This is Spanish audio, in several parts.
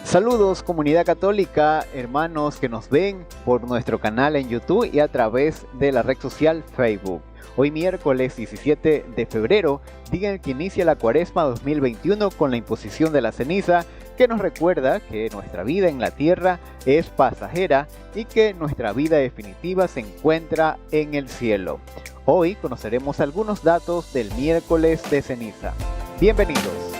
Saludos comunidad católica, hermanos que nos ven por nuestro canal en YouTube y a través de la red social Facebook. Hoy miércoles 17 de febrero, día en el que inicia la Cuaresma 2021 con la imposición de la ceniza, que nos recuerda que nuestra vida en la tierra es pasajera y que nuestra vida definitiva se encuentra en el cielo. Hoy conoceremos algunos datos del miércoles de ceniza. Bienvenidos.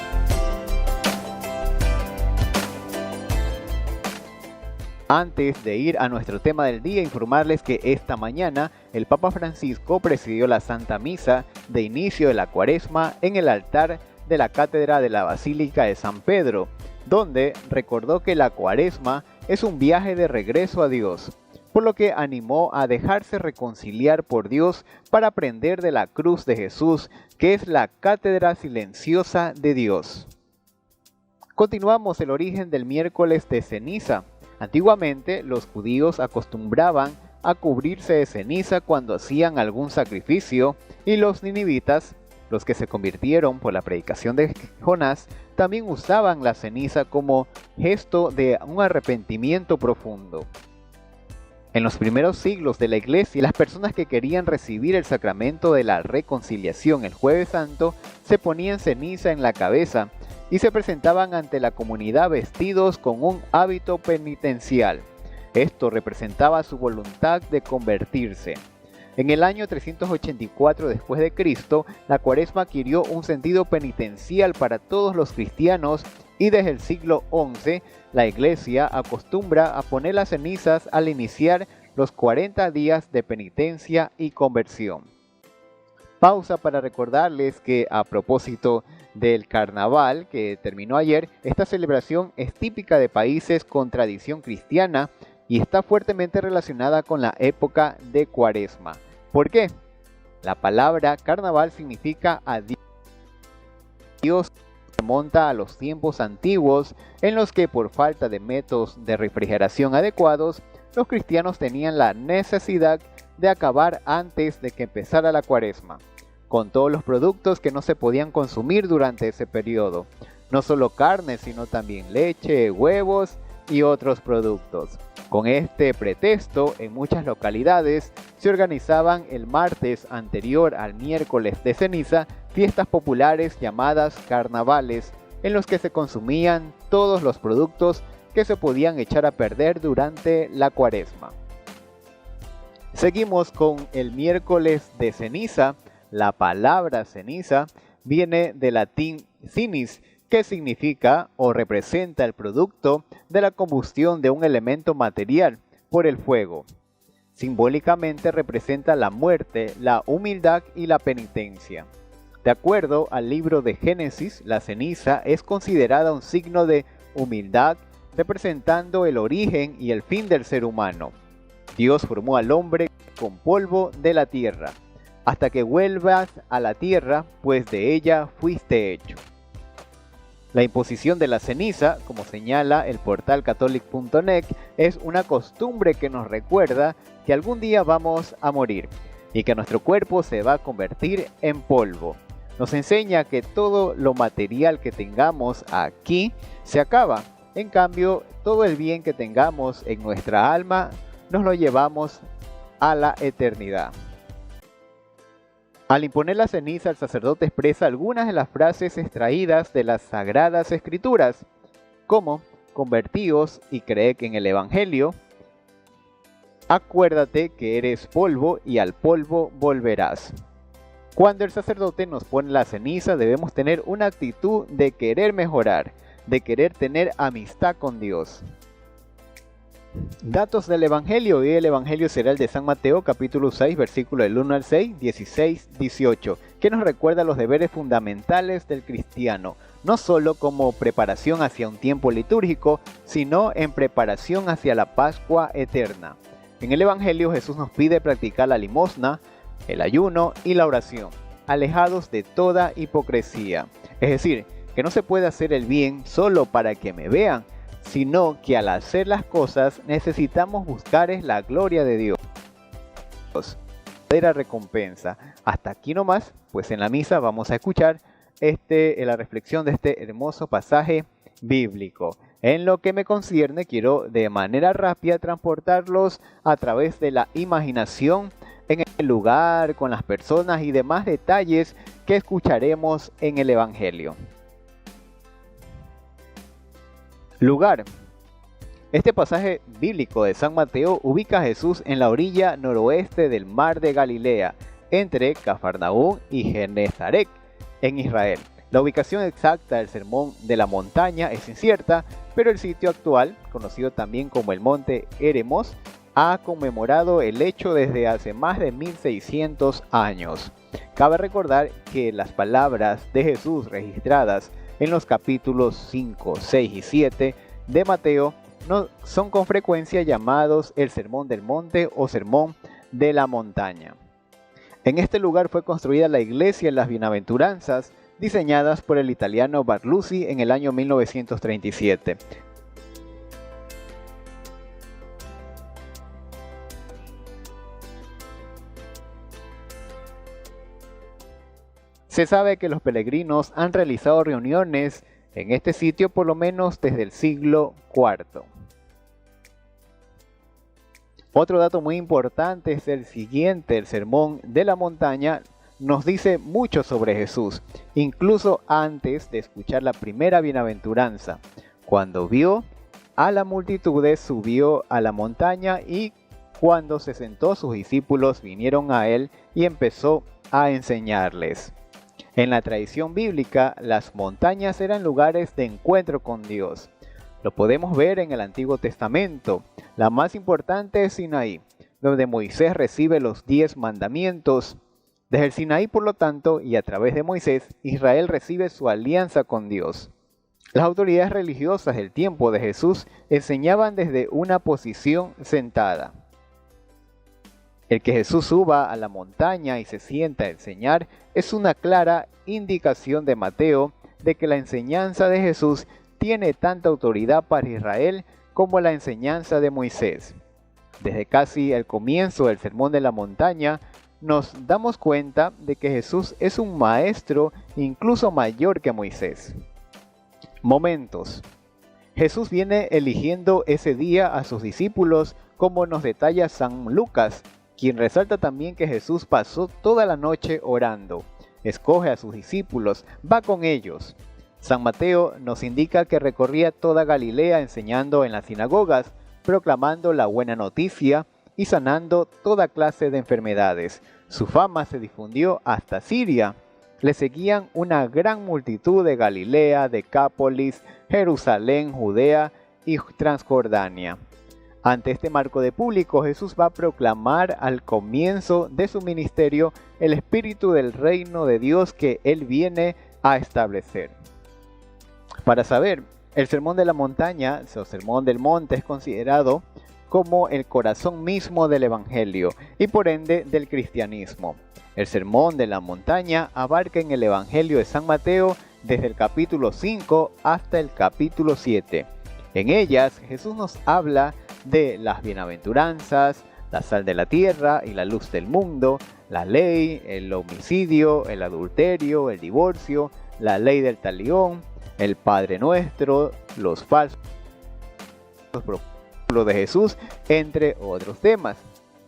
Antes de ir a nuestro tema del día, informarles que esta mañana el Papa Francisco presidió la Santa Misa de inicio de la Cuaresma en el altar de la Cátedra de la Basílica de San Pedro, donde recordó que la Cuaresma es un viaje de regreso a Dios, por lo que animó a dejarse reconciliar por Dios para aprender de la cruz de Jesús, que es la cátedra silenciosa de Dios. Continuamos el origen del miércoles de ceniza. Antiguamente, los judíos acostumbraban a cubrirse de ceniza cuando hacían algún sacrificio, y los ninivitas, los que se convirtieron por la predicación de Jonás, también usaban la ceniza como gesto de un arrepentimiento profundo. En los primeros siglos de la Iglesia, las personas que querían recibir el sacramento de la reconciliación el Jueves Santo se ponían ceniza en la cabeza y se presentaban ante la comunidad vestidos con un hábito penitencial. Esto representaba su voluntad de convertirse. En el año 384 después de Cristo, la Cuaresma adquirió un sentido penitencial para todos los cristianos y desde el siglo XI la Iglesia acostumbra a poner las cenizas al iniciar los 40 días de penitencia y conversión. Pausa para recordarles que a propósito del carnaval que terminó ayer, esta celebración es típica de países con tradición cristiana y está fuertemente relacionada con la época de Cuaresma. ¿Por qué? La palabra carnaval significa adiós. Dios remonta a los tiempos antiguos en los que por falta de métodos de refrigeración adecuados, los cristianos tenían la necesidad de acabar antes de que empezara la Cuaresma, con todos los productos que no se podían consumir durante ese periodo. No solo carne, sino también leche, huevos y otros productos. Con este pretexto, en muchas localidades se organizaban el martes anterior al miércoles de ceniza fiestas populares llamadas carnavales, en los que se consumían todos los productos que se podían echar a perder durante la Cuaresma. Seguimos con el miércoles de ceniza. La palabra ceniza viene del latín cinis, que significa o representa el producto de la combustión de un elemento material por el fuego. Simbólicamente representa la muerte, la humildad y la penitencia. De acuerdo al libro de Génesis, la ceniza es considerada un signo de humildad, representando el origen y el fin del ser humano. Dios formó al hombre con polvo de la tierra, hasta que vuelvas a la tierra, pues de ella fuiste hecho. La imposición de la ceniza, como señala el portal catholic.net, es una costumbre que nos recuerda que algún día vamos a morir y que nuestro cuerpo se va a convertir en polvo. Nos enseña que todo lo material que tengamos aquí se acaba. En cambio, todo el bien que tengamos en nuestra alma nos lo llevamos a la eternidad. Al imponer la ceniza, el sacerdote expresa algunas de las frases extraídas de las Sagradas Escrituras, como convertíos y creed en el Evangelio, acuérdate que eres polvo y al polvo volverás. Cuando el sacerdote nos pone la ceniza, debemos tener una actitud de querer mejorar, de querer tener amistad con Dios. Datos del Evangelio. Hoy el Evangelio será el de San Mateo, capítulo 6, versículo del 1 al 6, 16, 18, que nos recuerda los deberes fundamentales del cristiano, no solo como preparación hacia un tiempo litúrgico, sino en preparación hacia la Pascua eterna. En el Evangelio Jesús nos pide practicar la limosna, el ayuno y la oración, alejados de toda hipocresía. Es decir, que no se puede hacer el bien solo para que me vean, sino que al hacer las cosas necesitamos buscar la gloria de Dios. Verdadera recompensa. Hasta aquí nomás, pues en la misa vamos a escuchar la reflexión de este hermoso pasaje bíblico. En lo que me concierne, quiero de manera rápida transportarlos a través de la imaginación en el lugar, con las personas y demás detalles que escucharemos en el Evangelio. Lugar. Este pasaje bíblico de San Mateo ubica a Jesús en la orilla noroeste del mar de Galilea, entre Cafarnaúm y Genezaret, en Israel. La ubicación exacta del Sermón de la Montaña es incierta, pero el sitio actual, conocido también como el Monte Eremos, ha conmemorado el hecho desde hace más de 1600 años. Cabe recordar que las palabras de Jesús registradas en los capítulos 5, 6 y 7 de Mateo no son con frecuencia llamados el Sermón del Monte o Sermón de la Montaña. En este lugar fue construida la iglesia en las Bienaventuranzas, diseñadas por el italiano Barluzzi en el año 1937. Se sabe que los peregrinos han realizado reuniones en este sitio por lo menos desde el siglo IV. Otro dato muy importante es el siguiente: el Sermón de la Montaña nos dice mucho sobre Jesús, incluso antes de escuchar la primera bienaventuranza. Cuando vio a la multitud, subió a la montaña, y cuando se sentó, sus discípulos vinieron a él y empezó a enseñarles. En la tradición bíblica, las montañas eran lugares de encuentro con Dios. Lo podemos ver en el Antiguo Testamento. La más importante es Sinaí, donde Moisés recibe los 10 mandamientos. Desde el Sinaí, por lo tanto, y a través de Moisés, Israel recibe su alianza con Dios. Las autoridades religiosas del tiempo de Jesús enseñaban desde una posición sentada. El que Jesús suba a la montaña y se sienta a enseñar es una clara indicación de Mateo de que la enseñanza de Jesús tiene tanta autoridad para Israel como la enseñanza de Moisés. Desde casi el comienzo del Sermón de la Montaña, nos damos cuenta de que Jesús es un maestro incluso mayor que Moisés. Momentos. Jesús viene eligiendo ese día a sus discípulos, como nos detalla San Lucas, quien resalta también que Jesús pasó toda la noche orando. Escoge a sus discípulos, va con ellos. San Mateo nos indica que recorría toda Galilea enseñando en las sinagogas, proclamando la buena noticia y sanando toda clase de enfermedades. Su fama se difundió hasta Siria. Le seguían una gran multitud de Galilea, Decápolis, Jerusalén, Judea y Transjordania. Ante este marco de público, Jesús va a proclamar al comienzo de su ministerio el espíritu del reino de Dios que Él viene a establecer. Para saber, el Sermón de la Montaña, o Sermón del Monte, es considerado como el corazón mismo del Evangelio y por ende del cristianismo. El Sermón de la Montaña abarca en el Evangelio de San Mateo desde el capítulo 5 hasta el capítulo 7. En ellas, Jesús nos habla de las bienaventuranzas, la sal de la tierra y la luz del mundo, la ley, el homicidio, el adulterio, el divorcio, la ley del talión, el Padre Nuestro, los falsos de Jesús, entre otros temas.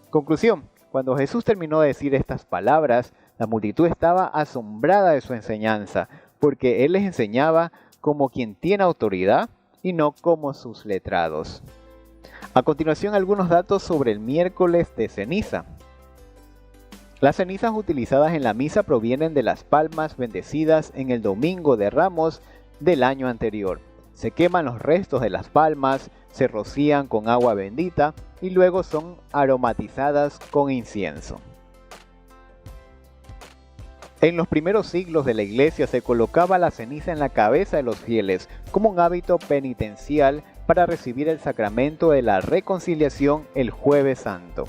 Conclusión: cuando Jesús terminó de decir estas palabras, la multitud estaba asombrada de su enseñanza, porque Él les enseñaba como quien tiene autoridad y no como sus letrados. A continuación, algunos datos sobre el miércoles de ceniza. Las cenizas utilizadas en la misa provienen de las palmas bendecidas en el Domingo de Ramos del año anterior. Se queman los restos de las palmas, se rocían con agua bendita y luego son aromatizadas con incienso. En los primeros siglos de la Iglesia se colocaba la ceniza en la cabeza de los fieles como un hábito penitencial para recibir el sacramento de la reconciliación el Jueves Santo.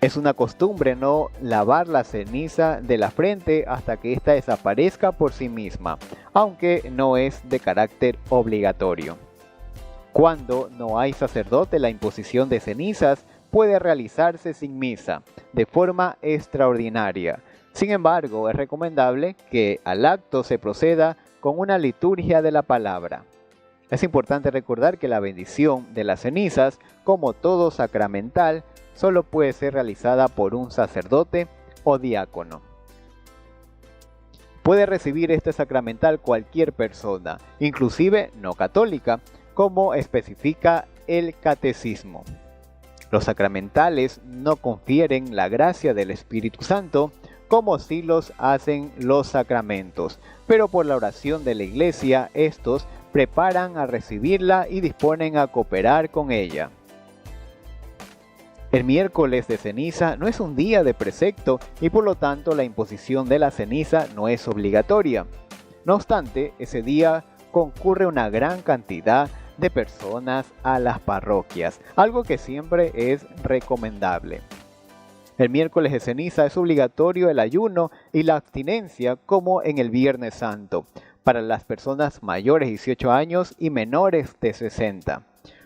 Es una costumbre no lavar la ceniza de la frente hasta que ésta desaparezca por sí misma, aunque no es de carácter obligatorio. Cuando no hay sacerdote, la imposición de cenizas puede realizarse sin misa, de forma extraordinaria. Sin embargo, es recomendable que al acto se proceda con una liturgia de la palabra. Es importante recordar que la bendición de las cenizas, como todo sacramental, solo puede ser realizada por un sacerdote o diácono. Puede recibir este sacramental cualquier persona, inclusive no católica, como especifica el Catecismo. Los sacramentales no confieren la gracia del Espíritu Santo, como sí los hacen los sacramentos, pero por la oración de la Iglesia, estos preparan a recibirla y disponen a cooperar con ella. El miércoles de ceniza no es un día de precepto y por lo tanto la imposición de la ceniza no es obligatoria. No obstante, ese día concurre una gran cantidad de personas a las parroquias, algo que siempre es recomendable. El miércoles de ceniza es obligatorio el ayuno y la abstinencia como en el Viernes Santo, para las personas mayores de 18 años y menores de 60.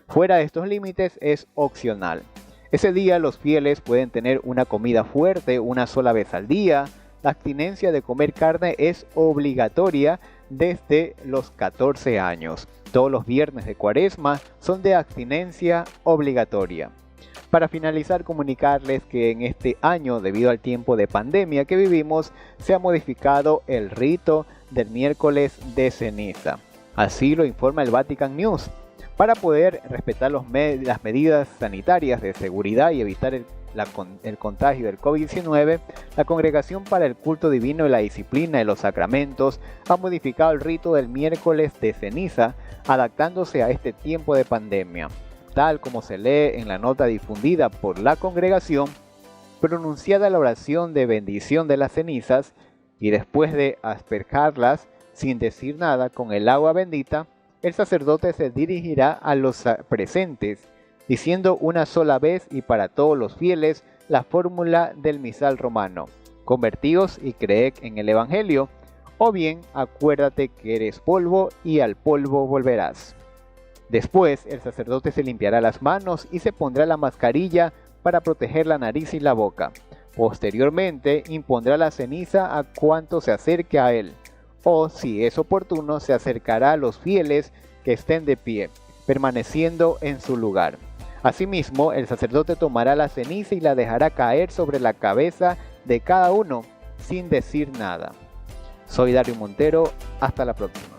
Fuera de estos límites es opcional. Ese día los fieles pueden tener una comida fuerte una sola vez al día. La abstinencia de comer carne es obligatoria desde los 14 años. Todos los viernes de Cuaresma son de abstinencia obligatoria. Para finalizar, comunicarles que en este año, debido al tiempo de pandemia que vivimos, se ha modificado el rito del miércoles de ceniza. Así lo informa el Vatican News. Para poder respetar las medidas sanitarias de seguridad y evitar el contagio del COVID-19, la Congregación para el Culto Divino y la Disciplina de los Sacramentos ha modificado el rito del miércoles de ceniza, adaptándose a este tiempo de pandemia. Tal como se lee en la nota difundida por la congregación, pronunciada la oración de bendición de las cenizas y después de asperjarlas sin decir nada con el agua bendita, el sacerdote se dirigirá a los presentes, diciendo una sola vez y para todos los fieles la fórmula del misal romano: convertíos y creed en el Evangelio, o bien acuérdate que eres polvo y al polvo volverás. Después el sacerdote se limpiará las manos y se pondrá la mascarilla para proteger la nariz y la boca. Posteriormente impondrá la ceniza a cuanto se acerque a él, o si es oportuno se acercará a los fieles que estén de pie, permaneciendo en su lugar. Asimismo, el sacerdote tomará la ceniza y la dejará caer sobre la cabeza de cada uno sin decir nada. Soy Dario Montero, hasta la próxima.